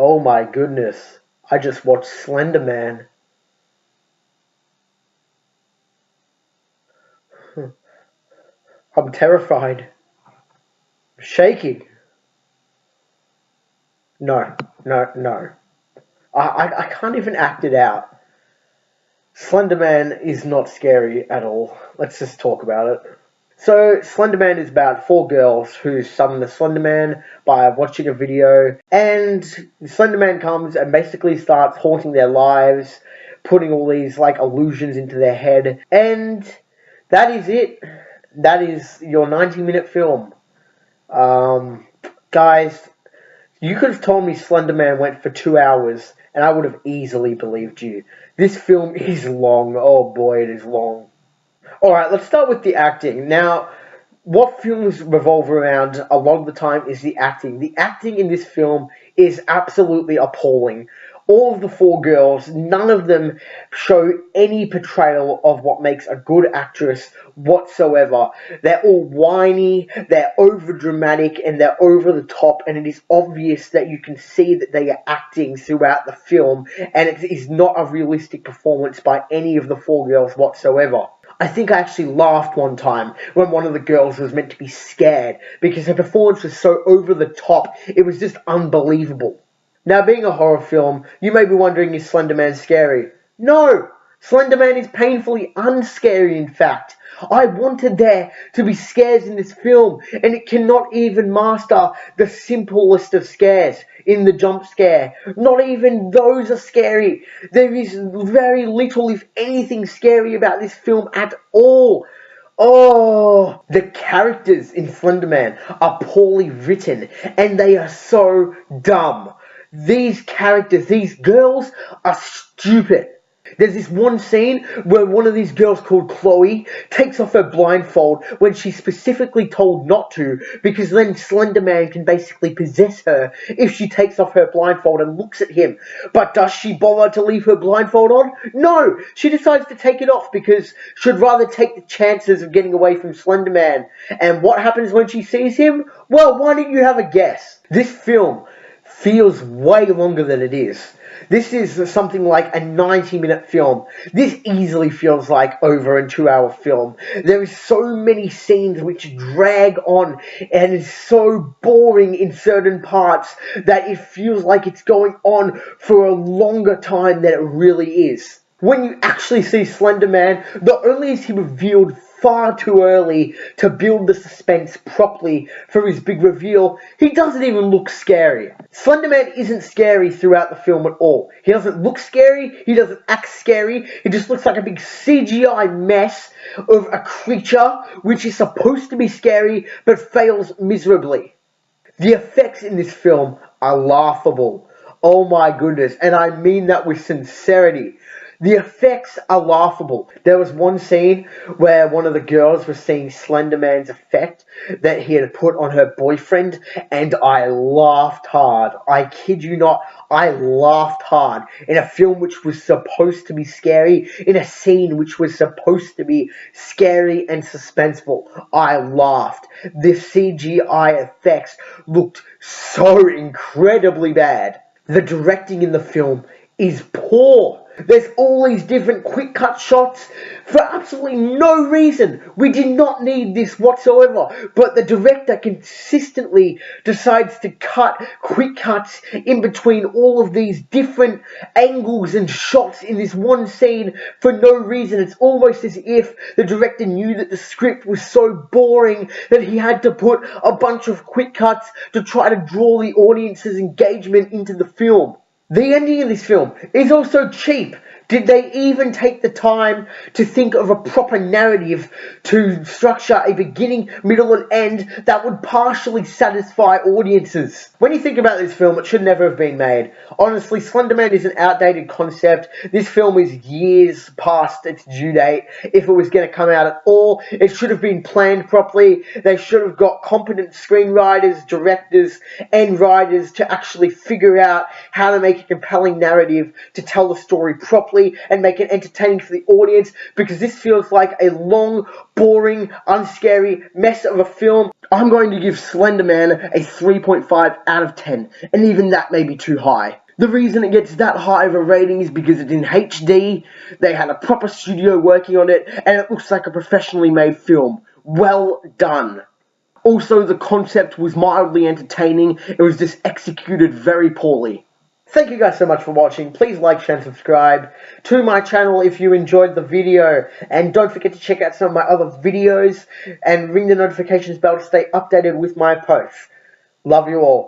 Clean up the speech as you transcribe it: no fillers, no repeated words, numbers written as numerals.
Oh my goodness. I just watched Slenderman. I'm terrified. Shaking. No, no, no. I can't even act it out. Slenderman is not scary at all. Let's just talk about it. So, Slenderman is about four girls who summon the Slenderman by watching a video, and Slenderman comes and basically starts haunting their lives, putting all these like illusions into their head, and that is it. That is your 90-minute film. Guys, you could have told me Slenderman went for 2 hours, and I would have easily believed you. This film is long. Oh boy, it is long. Alright, let's start with the acting. Now, what films revolve around a lot of the time is the acting. The acting in this film is absolutely appalling. All of the four girls, none of them show any portrayal of what makes a good actress whatsoever. They're all whiny, they're over-dramatic, and they're over the top, and it is obvious that you can see that they are acting throughout the film, and it is not a realistic performance by any of the four girls whatsoever. I think I actually laughed one time when one of the girls was meant to be scared because her performance was so over the top, it was just unbelievable. Now, being a horror film, you may be wondering, is Slenderman scary? No! Slenderman is painfully unscary, in fact. I wanted there to be scares in this film, and it cannot even master the simplest of scares in the jump scare. Not even those are scary. There is very little, if anything, scary about this film at all. Oh, the characters in Slenderman are poorly written, and they are so dumb. These characters, these girls, are stupid. There's this one scene where one of these girls called Chloe takes off her blindfold when she's specifically told not to, because then Slenderman can basically possess her if she takes off her blindfold and looks at him. But does she bother to leave her blindfold on? No! She decides to take it off because she'd rather take the chances of getting away from Slenderman. And what happens when she sees him? Well, why don't you have a guess? This film feels way longer than it is. This is something like a 90-minute film. This easily feels like over a 2-hour film. There is so many scenes which drag on and is so boring in certain parts that it feels like it's going on for a longer time than it really is. When you actually see Slenderman, not only is he revealed far too early to build the suspense properly for his big reveal, he doesn't even look scary. Slenderman isn't scary throughout the film at all. He doesn't look scary, he doesn't act scary, he just looks like a big CGI mess of a creature which is supposed to be scary but fails miserably. The effects in this film are laughable. Oh my goodness, and I mean that with sincerity. The effects are laughable. There was one scene where one of the girls was seeing Slenderman's effect that he had put on her boyfriend, and I laughed hard. I kid you not, I laughed hard. In a film which was supposed to be scary, in a scene which was supposed to be scary and suspenseful, I laughed. The CGI effects looked so incredibly bad. The directing in the film is poor. There's all these different quick cut shots for absolutely no reason. We did not need this whatsoever, but the director consistently decides to cut quick cuts in between all of these different angles and shots in this one scene for no reason. It's almost as if the director knew that the script was so boring that he had to put a bunch of quick cuts to try to draw the audience's engagement into the film. The ending of this film is also cheap. Did they even take the time to think of a proper narrative to structure a beginning, middle, and end that would partially satisfy audiences? When you think about this film, it should never have been made. Honestly, Slenderman is an outdated concept. This film is years past its due date. If it was going to come out at all, it should have been planned properly. They should have got competent screenwriters, directors, and writers to actually figure out how to make a compelling narrative to tell the story properly and make it entertaining for the audience, because this feels like a long, boring, unscary mess of a film. I'm going to give Slenderman a 3.5 out of 10, and even that may be too high. The reason it gets that high of a rating is because it's in HD, they had a proper studio working on it, and it looks like a professionally made film. Well done. Also, the concept was mildly entertaining, it was just executed very poorly. Thank you guys so much for watching. Please like, share, and subscribe to my channel if you enjoyed the video. And don't forget to check out some of my other videos and ring the notifications bell to stay updated with my posts. Love you all.